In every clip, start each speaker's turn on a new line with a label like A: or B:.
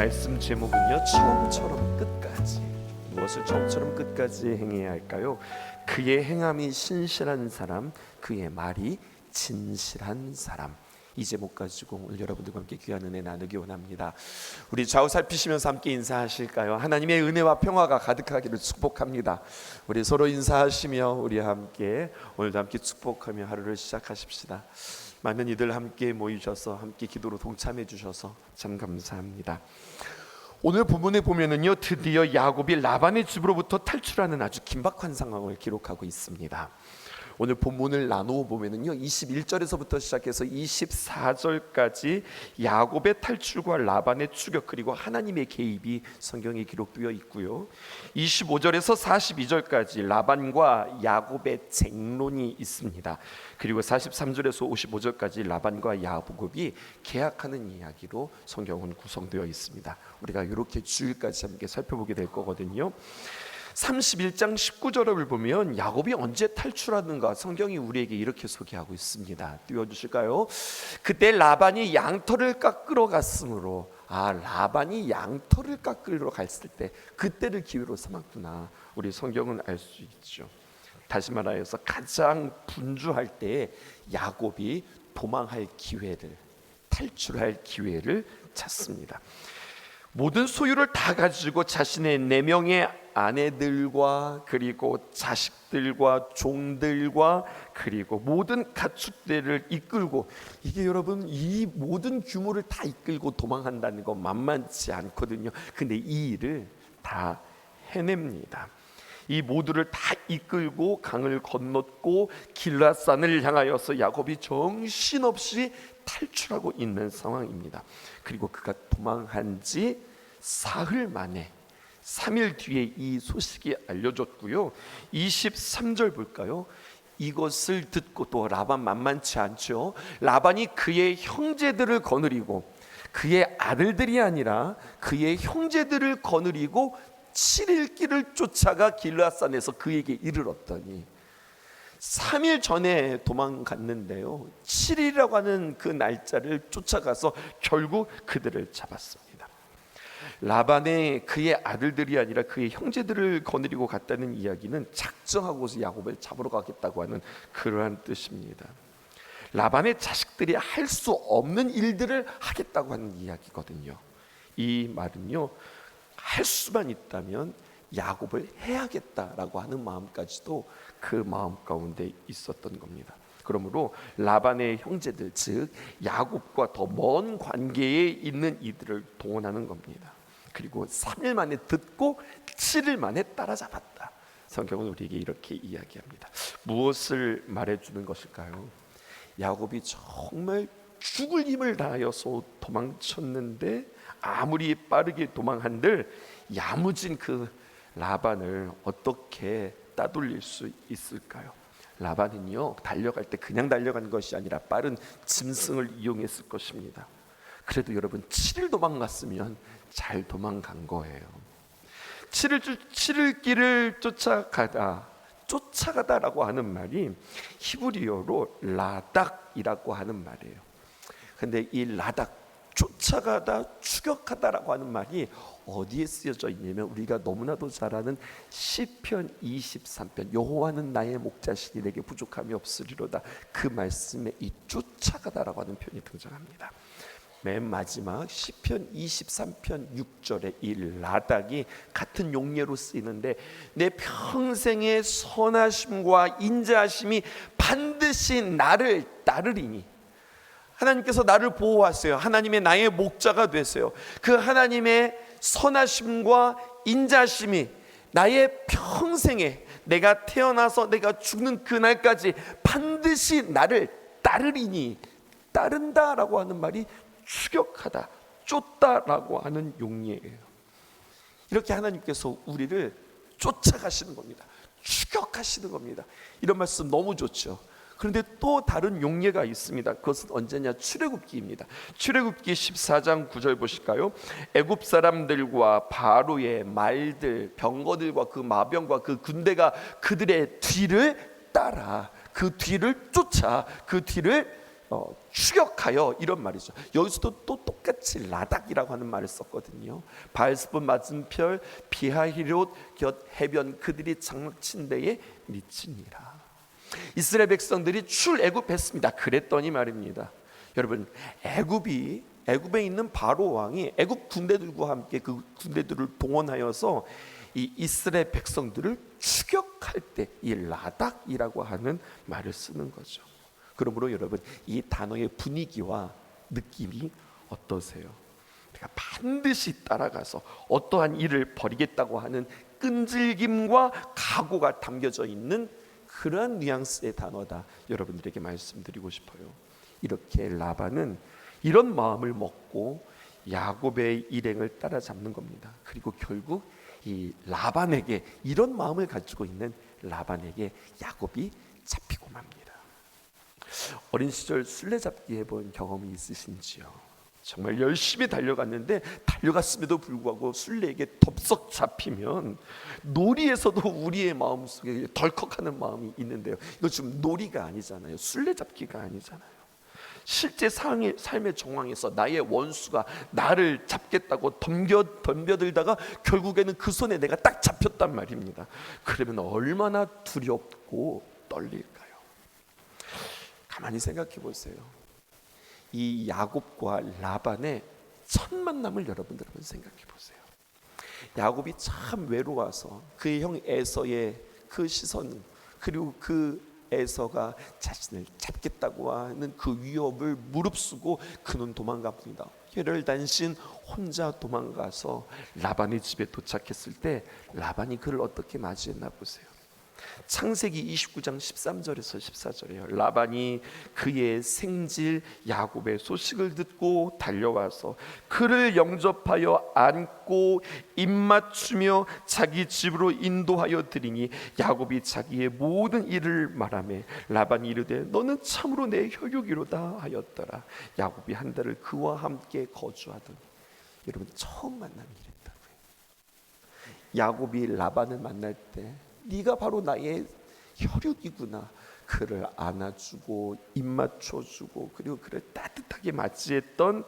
A: 말씀 제목은요, 처음처럼 끝까지. 무엇을 처음처럼 끝까지 행해야 할까요? 그의 행함이 신실한 사람, 그의 말이 진실한 사람. 이 제목 가지고 오늘 여러분들과 함께 귀한 은혜 나누기 원합니다. 우리 좌우 살피시면서 함께 인사하실까요? 하나님의 은혜와 평화가 가득하기를 축복합니다. 우리 서로 인사하시며 우리 함께 오늘도 함께 축복하며 하루를 시작하십시다. 많은 이들 함께 모이셔서 함께 기도로 동참해 주셔서 참 감사합니다. 오늘 본문에 보면은요, 드디어 야곱이 라반의 집으로부터 탈출하는 아주 긴박한 상황을 기록하고 있습니다. 오늘 본문을 나누어 보면은요, 21절에서부터 시작해서 24절까지 야곱의 탈출과 라반의 추격 그리고 하나님의 개입이 성경에 기록되어 있고요, 25절에서 42절까지 라반과 야곱의 쟁론이 있습니다. 그리고 43절에서 55절까지 라반과 야곱이 계약하는 이야기로 성경은 구성되어 있습니다. 우리가 이렇게 주일까지 함께 살펴보게 될 거거든요. 31장 19절을 보면 야곱이 언제 탈출하는가 성경이 우리에게 이렇게 소개하고 있습니다. 띄워주실까요? 그때 라반이 양털을 깎으러 갔으므로, 라반이 양털을 깎으러 갔을 때 그때를 기회로 삼았구나, 우리 성경은 알 수 있죠. 다시 말하여서 가장 분주할 때 야곱이 도망할 기회를, 탈출할 기회를 찾습니다. 모든 소유를 다 가지고 자신의 4명의 아내들과 그리고 자식들과 종들과 그리고 모든 가축들을 이끌고, 이게 여러분 이 모든 규모를 다 이끌고 도망한다는 거 만만치 않거든요. 근데 이 일을 다 해냅니다. 이 모두를 다 이끌고 강을 건넜고 길라산을 향하여서 야곱이 정신없이 탈출하고 있는 상황입니다. 그리고 그가 도망한 지 사흘 만에 3일 뒤에 이 소식이 알려졌고요, 23절 볼까요? 이것을 듣고 또 라반 만만치 않죠. 라반이 그의 형제들을 거느리고, 그의 아들들이 아니라 그의 형제들을 거느리고 7일 길을 쫓아가 길라산에서 그에게 이르렀더니, 3일 전에 도망갔는데요, 7일이라고 하는 그 날짜를 쫓아가서 결국 그들을 잡았습니다. 라반의 그의 아들들이 아니라 그의 형제들을 거느리고 갔다는 이야기는 작정하고서 야곱을 잡으러 가겠다고 하는 그러한 뜻입니다. 라반의 자식들이 할 수 없는 일들을 하겠다고 하는 이야기거든요. 이 말은요, 할 수만 있다면 야곱을 해야겠다라고 하는 마음까지도 그 마음 가운데 있었던 겁니다. 그러므로 라반의 형제들, 즉 야곱과 더 먼 관계에 있는 이들을 동원하는 겁니다. 그리고 3일 만에 듣고 7일 만에 따라잡았다. 성경은 우리에게 이렇게 이야기합니다. 무엇을 말해주는 것일까요? 야곱이 정말 죽을 힘을 다하여서 도망쳤는데 아무리 빠르게 도망한들 야무진 그 라반을 어떻게 따돌릴 수 있을까요? 라반은요, 달려갈 때 그냥 달려간 것이 아니라 빠른 짐승을 이용했을 것입니다. 그래도 여러분 7일 도망갔으면 잘 도망간 거예요. 7일 길을 쫓아가다라고 하는 말이 히브리어로 라닥이라고 하는 말이에요. 근데 이 라닥, 쫓아가다, 추격하다라고 하는 말이 어디에 쓰여져 있냐면 우리가 너무나도 잘 아는 시편 23편, 여호와는 나의 목자시니 내게 부족함이 없으리로다, 그 말씀에 이 쫓아가다라고 하는 표현이 등장합니다. 맨 마지막 시편 23편 6절에 이 라닥이 같은 용례로 쓰이는데, 내 평생의 선하심과 인자하심이 반드시 나를 따르리니, 하나님께서 나를 보호하세요. 하나님의 나의 목자가 되세요. 그 하나님의 선하심과 인자심이 나의 평생에, 내가 태어나서 내가 죽는 그날까지 반드시 나를 따르리니, 따른다라고 하는 말이 추격하다, 쫓다라고 하는 용례예요. 이렇게 하나님께서 우리를 쫓아가시는 겁니다. 추격하시는 겁니다. 이런 말씀 너무 좋죠. 그런데 또 다른 용례가 있습니다. 그것은 언제냐? 출애굽기입니다. 출애굽기 14장 9절 보실까요? 애굽 사람들과 바로의 말들, 병거들과 그 마병과 그 군대가 그들의 뒤를 따라, 그 뒤를 쫓아, 그 뒤를 추격하여, 이런 말이죠. 여기서도 또 똑같이 라닥이라고 하는 말을 썼거든요. 바알스본 맞은편 비하히롯 곁 해변 그들이 장막친 데에 미치니라. 이스라엘 백성들이 출애굽했습니다. 그랬더니 말입니다, 여러분, 애굽에 있는 바로 왕이 애굽 군대들과 함께 그 군대들을 동원하여서 이 이스라엘 백성들을 추격할 때 이 라닥이라고 하는 말을 쓰는 거죠. 그러므로 여러분, 이 단어의 분위기와 느낌이 어떠세요? 내가 반드시 따라가서 어떠한 일을 벌이겠다고 하는 끈질김과 각오가 담겨져 있는 그러한 뉘앙스의 단어다, 여러분들에게 말씀드리고 싶어요. 이렇게 라반은 이런 마음을 먹고 야곱의 일행을 따라잡는 겁니다. 그리고 결국 이 라반에게, 이런 마음을 가지고 있는 라반에게 야곱이 잡히고 맙니다. 어린 시절 술래잡기 해본 경험이 있으신지요? 정말 열심히 달려갔는데 달려갔음에도 불구하고 술래에게 덥석 잡히면 놀이에서도 우리의 마음속에 덜컥하는 마음이 있는데요, 이거 지금 놀이가 아니잖아요. 술래잡기가 아니잖아요. 실제 삶의 정황에서 나의 원수가 나를 잡겠다고 덤벼들다가 결국에는 그 손에 내가 딱 잡혔단 말입니다. 그러면 얼마나 두렵고 떨릴까요? 가만히 생각해 보세요. 이 야곱과 라반의 첫 만남을 여러분들 한번 생각해 보세요. 야곱이 참 외로워서 그의 형 에서의 그 시선, 그리고 그 에서가 자신을 잡겠다고 하는 그 위협을 무릅쓰고 그는 도망갑니다. 혈혈단신 혼자 도망가서 라반의 집에 도착했을 때 라반이 그를 어떻게 맞이했나 보세요. 창세기 29장 13절에서 14절이에요. 라반이 그의 생질 야곱의 소식을 듣고 달려와서 그를 영접하여 안고 입맞추며 자기 집으로 인도하여 드리니 야곱이 자기의 모든 일을 말하며 라반이 이르되 너는 참으로 내 혈육이로다 하였더라. 야곱이 한 달을 그와 함께 거주하더니, 여러분, 처음 만남이 이랬다고요. 야곱이 라반을 만날 때 네가 바로 나의 혈육이구나, 그를 안아주고 입맞춰주고 그리고 그를 따뜻하게 맞이했던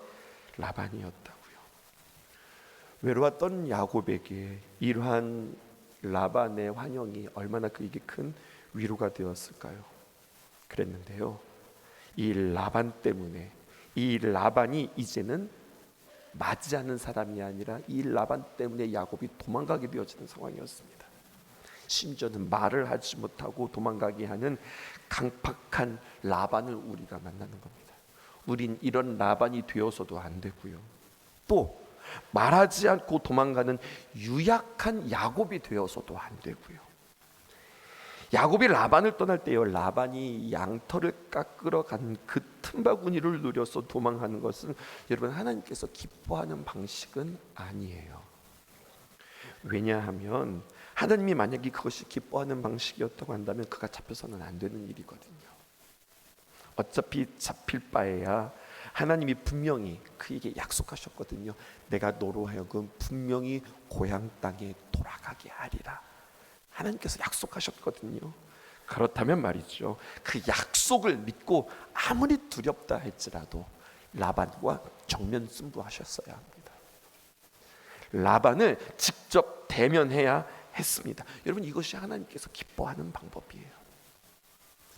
A: 라반이었다고요. 외로웠던 야곱에게 이러한 라반의 환영이 얼마나 그에게 큰 위로가 되었을까요? 그랬는데요, 이 라반 때문에, 이 라반이 이제는 맞이하는 사람이 아니라 이 라반 때문에 야곱이 도망가게 되어지는 상황이었습니다. 심지어는 말을 하지 못하고 도망가게 하는 강팍한 라반을 우리가 만나는 겁니다. 우린 이런 라반이 되어서도 안 되고요, 또 말하지 않고 도망가는 유약한 야곱이 되어서도 안 되고요. 야곱이 라반을 떠날 때요, 라반이 양털을 깎으러 간 그 틈바구니를 누려서 도망하는 것은 여러분, 하나님께서 기뻐하는 방식은 아니에요. 왜냐하면 하나님이 만약에 그것이 기뻐하는 방식이었다고 한다면 그가 잡혀서는 안 되는 일이거든요. 어차피 잡힐 바에야 하나님이 분명히 그에게 약속하셨거든요. 내가 너로 하여금 분명히 고향 땅에 돌아가게 하리라. 하나님께서 약속하셨거든요. 그렇다면 말이죠, 그 약속을 믿고 아무리 두렵다 할지라도 라반과 정면 승부하셨어야 합니다. 라반을 직접 대면해야 했습니다. 여러분, 이것이 하나님께서 기뻐하는 방법이에요.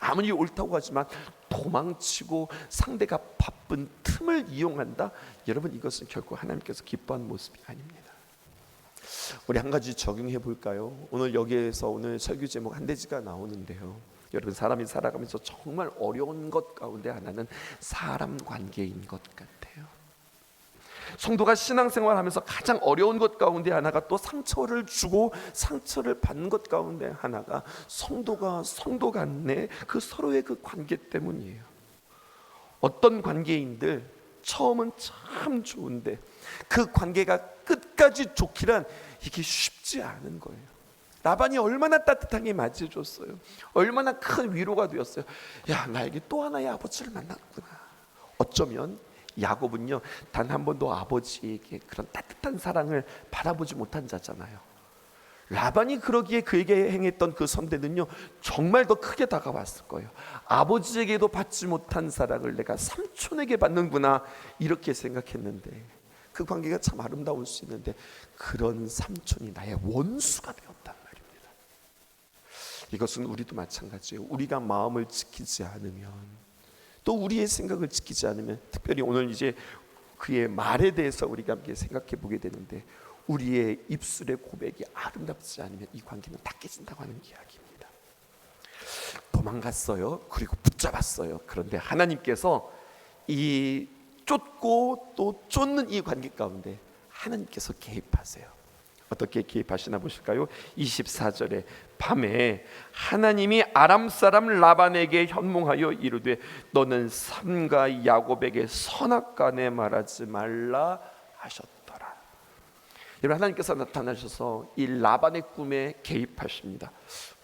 A: 아무리 옳다고 하지만 도망치고 상대가 바쁜 틈을 이용한다, 여러분, 이것은 결코 하나님께서 기뻐하는 모습이 아닙니다. 우리 한 가지 적용해 볼까요? 오늘 여기에서 오늘 설교 제목 한 대지가 나오는데요, 여러분, 사람이 살아가면서 정말 어려운 것 가운데 하나는 사람 관계인 것 같아요. 성도가 신앙생활하면서 가장 어려운 것 가운데 하나가, 또 상처를 주고 상처를 받는 것 가운데 하나가 성도가 성도 간의 그 서로의 그 관계 때문이에요. 어떤 관계인들 처음은 참 좋은데 그 관계가 끝까지 좋기란 이게 쉽지 않은 거예요. 라반이 얼마나 따뜻하게 맞이해줬어요. 얼마나 큰 위로가 되었어요. 야, 나에게 또 하나의 아버지를 만났구나. 어쩌면 야곱은요, 단 한 번도 아버지에게 그런 따뜻한 사랑을 받아보지 못한 자잖아요. 라반이 그러기에 그에게 행했던 그 선대는요 정말 더 크게 다가왔을 거예요. 아버지에게도 받지 못한 사랑을 내가 삼촌에게 받는구나 이렇게 생각했는데, 그 관계가 참 아름다울 수 있는데 그런 삼촌이 나의 원수가 되었단 말입니다. 이것은 우리도 마찬가지예요. 우리가 마음을 지키지 않으면, 또 우리의 생각을 지키지 않으면, 특별히 오늘 이제 그의 말에 대해서 우리가 함께 생각해 보게 되는데, 우리의 입술의 고백이 아름답지 않으면 이 관계는 다 깨진다고 하는 이야기입니다. 도망갔어요. 그리고 붙잡았어요. 그런데 하나님께서 이 쫓고 또 쫓는 이 관계 가운데 하나님께서 개입하세요. 어떻게 개입하시나 보실까요? 24절에 밤에 하나님이 아람 사람 라반에게 현몽하여 이르되 너는 삼가 야곱에게 선악간에 말하지 말라 하셨더라. 여러분, 하나님께서 나타나셔서 이 라반의 꿈에 개입하십니다.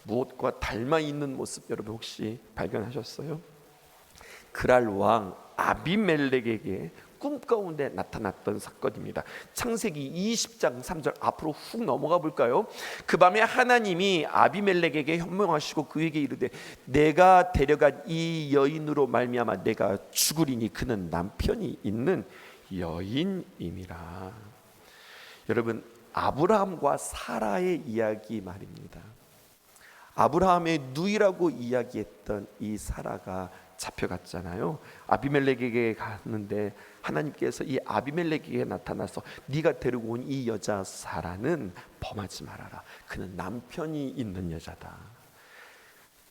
A: 무엇과 닮아 있는 모습 여러분 혹시 발견하셨어요? 그랄 왕 아비멜렉에게 꿈 가운데 나타났던 사건입니다. 창세기 20장 3절 앞으로 훅 넘어가 볼까요? 그 밤에 하나님이 아비멜렉에게 현명하시고 그에게 이르되 내가 데려간 이 여인으로 말미암아 내가 죽으리니 그는 남편이 있는 여인임이라. 여러분, 아브라함과 사라의 이야기 말입니다. 아브라함의 누이라고 이야기했던 이 사라가 잡혀갔잖아요. 아비멜렉에게 갔는데 하나님께서 이 아비멜렉에게 나타나서 네가 데리고 온 이 여자 사라는 범하지 말아라. 그는 남편이 있는 여자다.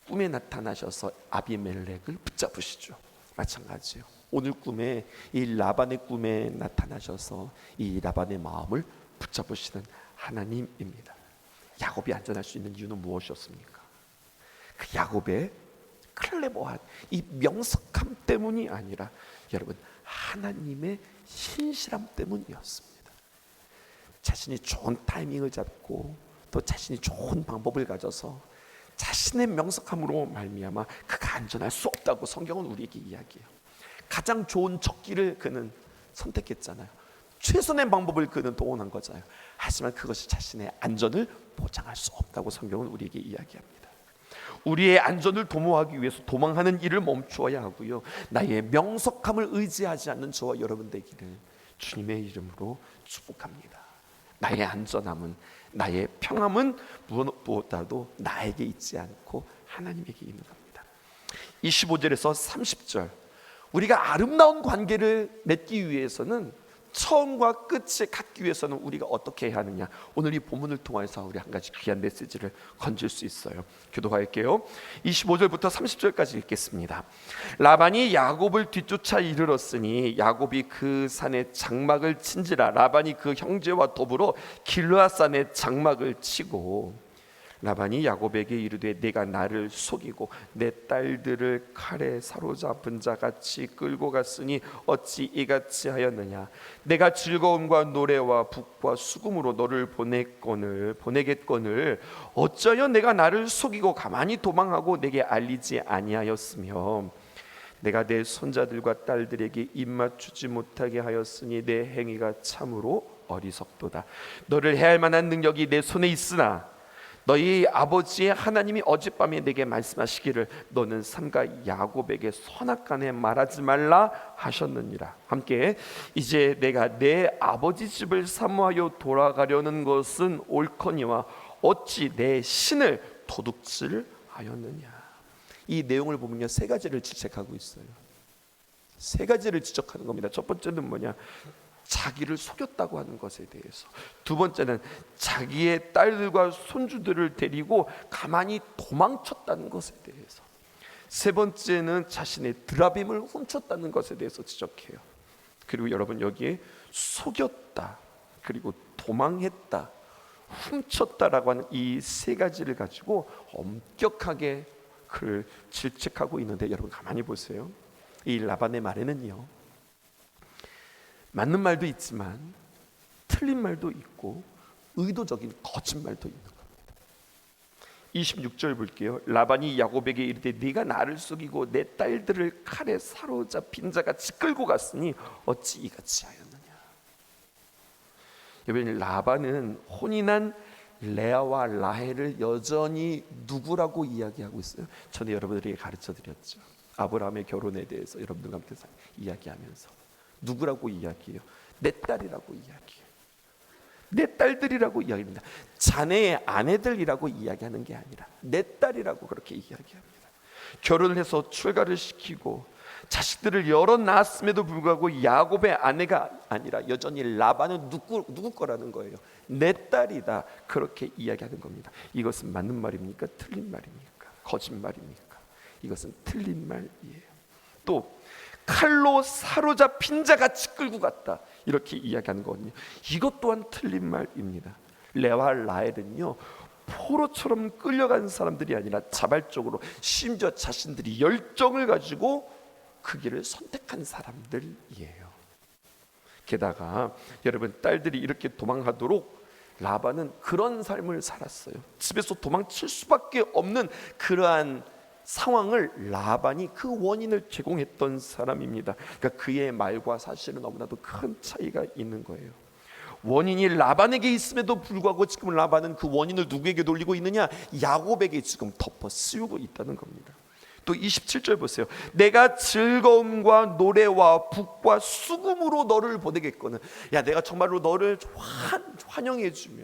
A: 꿈에 나타나셔서 아비멜렉을 붙잡으시죠. 마찬가지예요. 오늘 꿈에 이 라반의 꿈에 나타나셔서 이 라반의 마음을 붙잡으시는 하나님입니다. 야곱이 안전할 수 있는 이유는 무엇이었습니까? 그 야곱의 클레버한 이 명석함 때문이 아니라 여러분 하나님의 신실함 때문이었습니다. 자신이 좋은 타이밍을 잡고 또 자신이 좋은 방법을 가져서 자신의 명석함으로 말미암아 그가 안전할 수 없다고 성경은 우리에게 이야기해요. 가장 좋은 적기를 그는 선택했잖아요. 최선의 방법을 그는 동원한 거잖아요. 하지만 그것이 자신의 안전을 보장할 수 없다고 성경은 우리에게 이야기합니다. 우리의 안전을 도모하기 위해서 도망하는 일을 멈추어야 하고요, 나의 명석함을 의지하지 않는 저와 여러분 되기를 주님의 이름으로 축복합니다. 나의 안전함은, 나의 평함은 무엇보다도 나에게 있지 않고 하나님에게 있는 겁니다. 25절에서 30절, 우리가 아름다운 관계를 맺기 위해서는, 처음과 끝을 갖기 위해서는 우리가 어떻게 해야 하느냐, 오늘 이 본문을 통해서 우리 한 가지 귀한 메시지를 건질 수 있어요. 교도할게요. 25절부터 30절까지 읽겠습니다. 라반이 야곱을 뒤쫓아 이르렀으니 야곱이 그 산에 장막을 친지라. 라반이 그 형제와 더불어 길르앗산에 장막을 치고, 라반이 야곱에게 이르되 내가 나를 속이고 내 딸들을 칼에 사로잡은 자같이 끌고 갔으니 어찌 이같이 하였느냐. 내가 즐거움과 노래와 북과 수금으로 너를 보내겠거늘 어찌하여 내가 나를 속이고 가만히 도망하고 내게 알리지 아니하였으며, 내가 내 손자들과 딸들에게 입맞추지 못하게 하였으니 내 행위가 참으로 어리석도다. 너를 해할 만한 능력이 내 손에 있으나 너희 아버지의 하나님이 어젯밤에 내게 말씀하시기를 너는 삼가 야곱에게 선악간에 말하지 말라 하셨느니라. 함께 이제 내가 내 아버지 집을 사모하여 돌아가려는 것은 옳거니와 어찌 내 신을 도둑질하였느냐. 이 내용을 보면요, 세 가지를 지적하고 있어요. 세 가지를 지적하는 겁니다. 첫 번째는 뭐냐, 자기를 속였다고 하는 것에 대해서. 두 번째는 자기의 딸들과 손주들을 데리고 가만히 도망쳤다는 것에 대해서. 세 번째는 자신의 드라빔을 훔쳤다는 것에 대해서 지적해요. 그리고 여러분, 여기에 속였다, 그리고 도망했다, 훔쳤다라고 하는 이 세 가지를 가지고 엄격하게 그를 질책하고 있는데, 여러분 가만히 보세요. 이 라반의 말에는요, 맞는 말도 있지만 틀린 말도 있고 의도적인 거짓말도 있는 겁니다. 26절 볼게요. 라반이 야곱에게 이르되 네가 나를 속이고 내 딸들을 칼에 사로잡힌 자같이 끌고 갔으니 어찌 이같이 하였느냐. 여러분, 라반은 혼인한 레아와 라헬을 여전히 누구라고 이야기하고 있어요? 저는 여러분들에게 가르쳐 드렸죠. 아브라함의 결혼에 대해서 여러분들과 함께 이야기하면서 누구라고 이야기해요? 내 딸이라고 이야기해요. 내 딸들이라고 이야기합니다. 자네의 아내들이라고 이야기하는 게 아니라 내 딸이라고 그렇게 이야기합니다. 결혼을 해서 출가를 시키고 자식들을 여러 낳았음에도 불구하고 야곱의 아내가 아니라 여전히 라반은 누구 거라는 거예요. 내 딸이다, 그렇게 이야기하는 겁니다. 이것은 맞는 말입니까? 틀린 말입니까? 거짓말입니까? 이것은 틀린 말이에요. 또 칼로 사로잡힌 자 같이 끌고 갔다, 이렇게 이야기하는 거거든요. 이것 또한 틀린 말입니다. 레와 라헬은요, 포로처럼 끌려간 사람들이 아니라 자발적으로, 심지어 자신들이 열정을 가지고 그 길을 선택한 사람들이에요. 게다가 여러분, 딸들이 이렇게 도망가도록 라반은 그런 삶을 살았어요. 집에서 도망칠 수밖에 없는 그러한 상황을 라반이 그 원인을 제공했던 사람입니다. 그러니까 그의 말과 사실은 너무나도 큰 차이가 있는 거예요. 원인이 라반에게 있음에도 불구하고 지금 라반은 그 원인을 누구에게 돌리고 있느냐? 야곱에게 지금 덮어 씌우고 있다는 겁니다. 또 27절 보세요. 내가 즐거움과 노래와 북과 수금으로 너를 보내겠거늘. 야, 내가 정말로 너를 환영해주며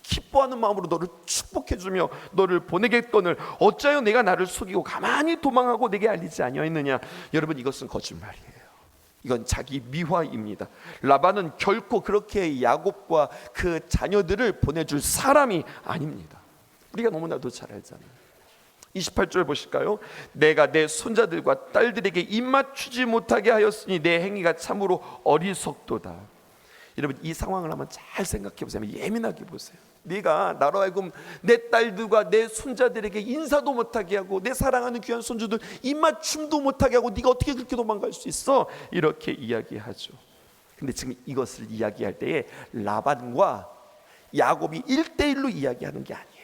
A: 기뻐하는 마음으로 너를 축복해주며 너를 보내겠거늘 어찌하여 내가 나를 속이고 가만히 도망하고 내게 알리지 아니하였느냐. 여러분, 이것은 거짓말이에요. 이건 자기 미화입니다. 라반은 결코 그렇게 야곱과 그 자녀들을 보내줄 사람이 아닙니다. 우리가 너무나도 잘 알잖아요. 28절 보실까요? 내가 내 손자들과 딸들에게 입맞추지 못하게 하였으니 내 행위가 참으로 어리석도다. 여러분, 이 상황을 한번 잘 생각해 보세요. 예민하게 보세요. 네가 나로 하여금 내 딸들과 내 손자들에게 인사도 못하게 하고 내 사랑하는 귀한 손주들 입맞춤도 못하게 하고 네가 어떻게 그렇게 도망갈 수 있어? 이렇게 이야기하죠. 근데 지금 이것을 이야기할 때에 라반과 야곱이 1대1로 이야기하는 게 아니에요.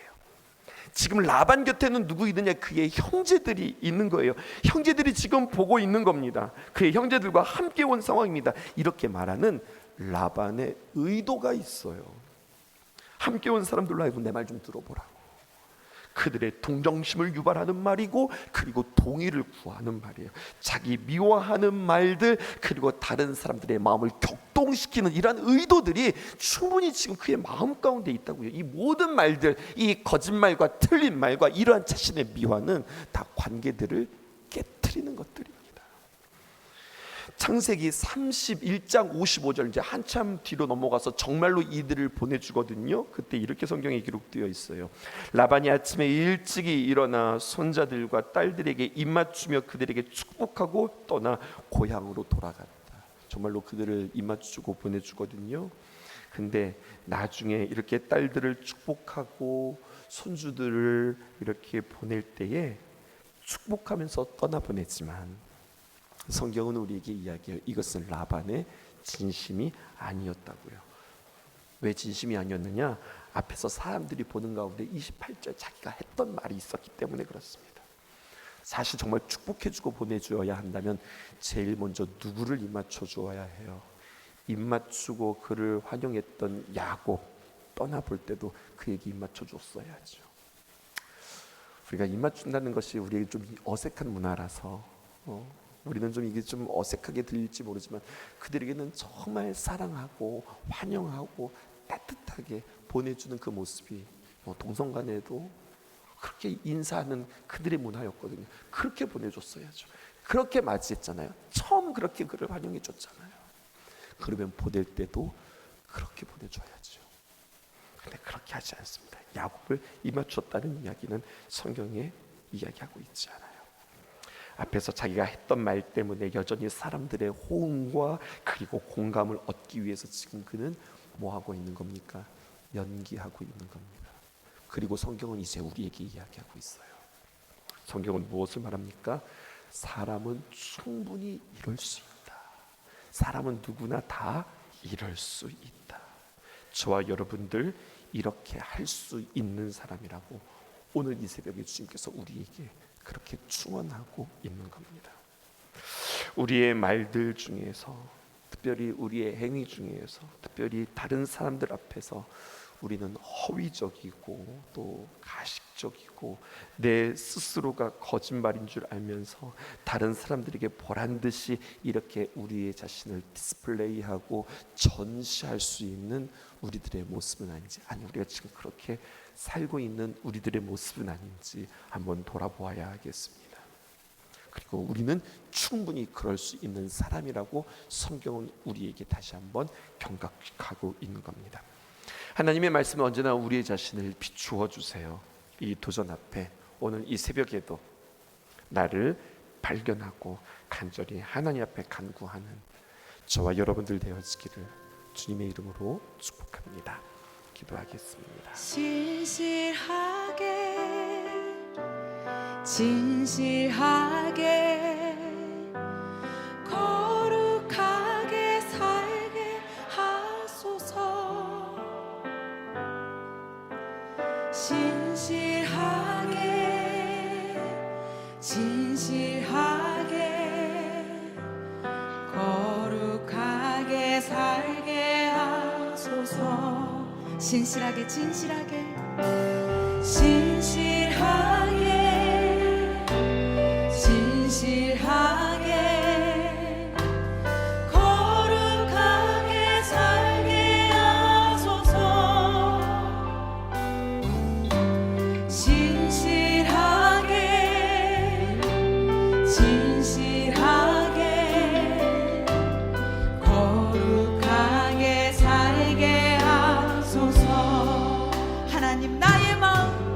A: 지금 라반 곁에는 누구 있느냐? 그의 형제들이 있는 거예요. 형제들이 지금 보고 있는 겁니다. 그의 형제들과 함께 온 상황입니다. 이렇게 말하는 라반의 의도가 있어요. 함께 온 사람들로 하여금 내 말 좀 들어보라고, 그들의 동정심을 유발하는 말이고, 그리고 동의를 구하는 말이에요. 자기 미워하는 말들, 그리고 다른 사람들의 마음을 격동시키는 이러한 의도들이 충분히 지금 그의 마음 가운데 있다고요. 이 모든 말들, 이 거짓말과 틀린 말과 이러한 자신의 미화는 다 관계들을 깨트리는 것들입니다. 창세기 31장 55절, 이제 한참 뒤로 넘어가서 정말로 이들을 보내주거든요. 그때 이렇게 성경에 기록되어 있어요. 라반이 아침에 일찍이 일어나 손자들과 딸들에게 입맞추며 그들에게 축복하고 떠나 고향으로 돌아갔다. 정말로 그들을 입맞추고 보내주거든요. 근데 나중에 이렇게 딸들을 축복하고 손주들을 이렇게 보낼 때에 축복하면서 떠나보냈지만 성경은 우리에게 이야기해요. 이것은 라반의 진심이 아니었다고요. 왜 진심이 아니었느냐? 앞에서 사람들이 보는 가운데 28절 자기가 했던 말이 있었기 때문에 그렇습니다. 사실 정말 축복해주고 보내주어야 한다면 제일 먼저 누구를 입맞춰 주어야 해요? 입맞추고 그를 환영했던 야곱, 떠나볼 때도 그에게 입맞춰 줬어야죠. 우리가 입맞춘다는 것이 우리에게 좀 어색한 문화라서 우리는 좀 이게 좀 어색하게 들릴지 모르지만 그들에게는 정말 사랑하고 환영하고 따뜻하게 보내주는 그 모습이 동성간에도 그렇게 인사하는 그들의 문화였거든요. 그렇게 보내줬어야죠. 그렇게 맞이했잖아요. 처음 그렇게 그를 환영해 줬잖아요. 그러면 보낼 때도 그렇게 보내줘야죠. 근데 그렇게 하지 않습니다. 야곱을 입맞췄다는 이야기는 성경에 이야기하고 있지 않아요. 앞에서 자기가 했던 말 때문에 여전히 사람들의 호응과 그리고 공감을 얻기 위해서 지금 그는 뭐 하고 있는 겁니까? 연기하고 있는 겁니다. 그리고 성경은 이제 우리에게 이야기하고 있어요. 성경은 무엇을 말합니까? 사람은 충분히 이럴 수 있다. 사람은 누구나 다 이럴 수 있다. 저와 여러분들 이렇게 할 수 있는 사람이라고 오늘 이 새벽에 주님께서 우리에게 그렇게 충원하고 있는 겁니다. 우리의 말들 중에서, 특별히 우리의 행위 중에서, 특별히 다른 사람들 앞에서 우리는 허위적이고 또 가식적이고 내 스스로가 거짓말인 줄 알면서 다른 사람들에게 보란 듯이 이렇게 우리의 자신을 디스플레이하고 전시할 수 있는 우리들의 모습은 아닌지, 아니 우리가 지금 그렇게 살고 있는 우리들의 모습은 아닌지 한번 돌아보아야 하겠습니다. 그리고 우리는 충분히 그럴 수 있는 사람이라고 성경은 우리에게 다시 한번 경각하고 있는 겁니다. 하나님의 말씀은 언제나 우리의 자신을 비추어 주세요. 이 도전 앞에 오늘 이 새벽에도 나를 발견하고 간절히 하나님 앞에 간구하는 저와 여러분들 되어지기를 주님의 이름으로 축복합니다. 기도하겠습니다.
B: 진실하게 거룩하게 살게 하소서. 진실하게 거룩하게 살게 하소서. 진실하게 거룩하게 살게 하소서. 진실하게 거룩하게 살게 하소서. 하나님 나의 마음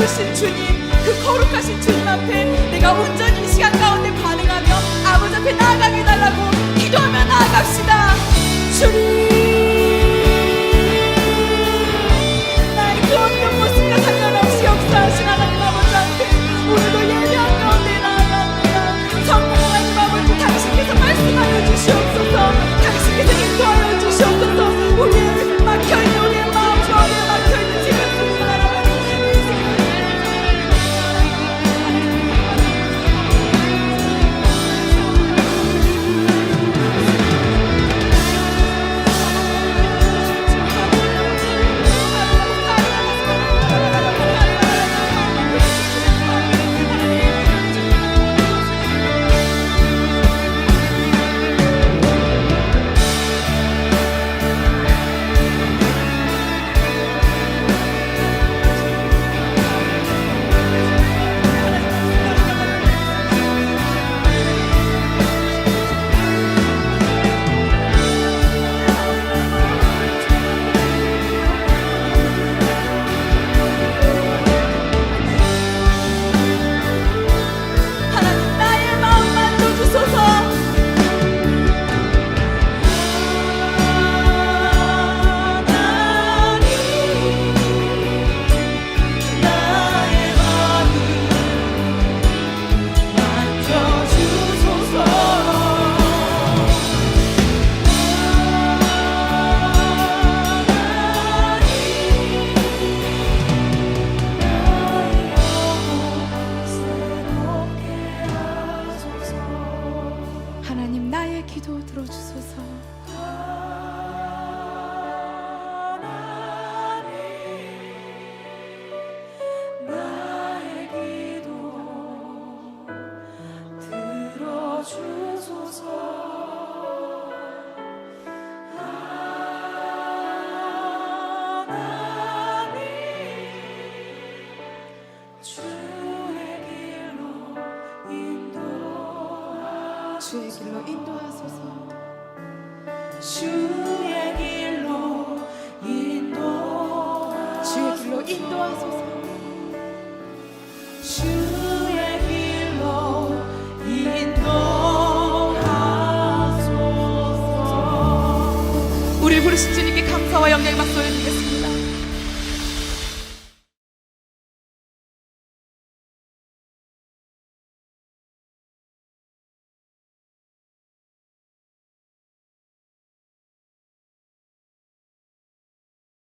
C: 부르신 주님, 그 거룩하신 주님 앞에 내가 온전히 이 시간 가운데 반응하며 아버지 앞에 나아가게 해달라고 기도하며 나아갑시다. 주님, 나의 그 어떤 모습과 상관없이 역사하신 하나님 아버지 앞에 오늘도 예배한 가운데 나아갑니다. 성령 하나님 아버지, 당신께서 말씀하여 주시옵소서. 당신께서 인도하여 주시옵소서. 우리의 막혀있는 우리의 마음 저리에 막혀있는 지금 하나님 나의 기도 들어주소서.
B: 나의 기도 들어주소서. 하나님, 주의 길로 인도하소서.
C: 주의 길로 인도하소서.
B: 주의 길로 인도하소서.
C: 주의 길로 인도하소서.
B: 주의 길로 인도하소서.
C: 우리 부르신 주님께 감사와 영광의 박수 올려드리겠습니다.